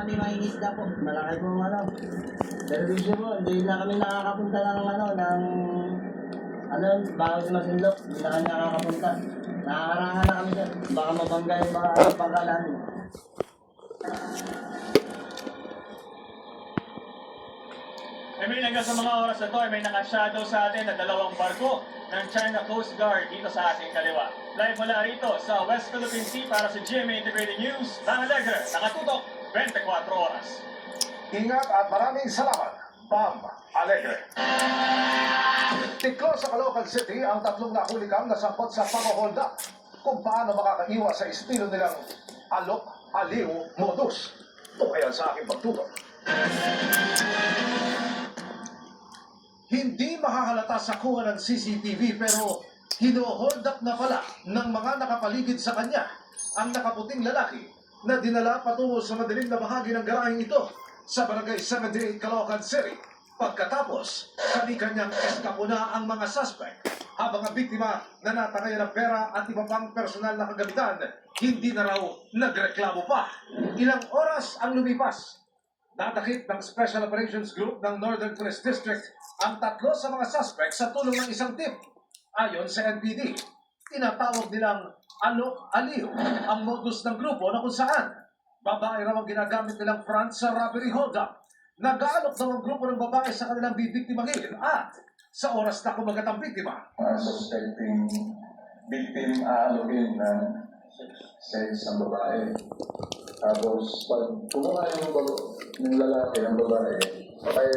kami mangingisda po. Malaki po ano. Servisyo po, hindi na kami nakakapunta ng bago Masinlok. Hindi na kami nakakapunta. Nakaharangan na kami dyan. Baka mabangga yung mga pangkalan. Emil, hanggang sa mga oras na to ay may nakashadow sa atin na 2 barko ng China Coast Guard dito sa ating kaliwa. Live mula rito sa West Philippine Sea para sa GMA Integrated News, Bang Alegre, nakatutok 24 oras. Ingat at maraming salamat, Bam Alegre. Tiklo sa Caloocan City ang 3 nahulikang nasangkot sa pang-hold up kung paano makakaiwas sa estilo nilang alok, aliw, modus. Tukayan sa aking pagtutok. Hindi makahalata sa kuha ng CCTV pero hino-hold up na pala ng mga nakapaligid sa kanya ang nakaputing lalaki na dinala patungo sa madilim na bahagi ng garaheng ito sa Barangay 78 Caloocan City. Pagkatapos, sabi kanyang eskapo na ang mga suspect habang ang biktima na natangayan ng pera at iba pang personal na kagamitan, hindi na raw nagreklamo pa. Ilang oras ang lumipas. Natakip ng Special Operations Group ng Northern Police District ang 3 sa mga suspect sa tulong ng isang team. Ayon sa NPD, tinatawag nilang alok-aliw ang modus ng grupo na kung saan babae raw ang ginagamit nilang front sa robbery hold-up. Nag-aalok daw ang grupo ng babae sa kanilang bibiktimangin at sa oras na kumagat ang biktima. Suspecting victim aalogin na sex ng babae. Tapos pag kumuha yung lalaki ng babae, patay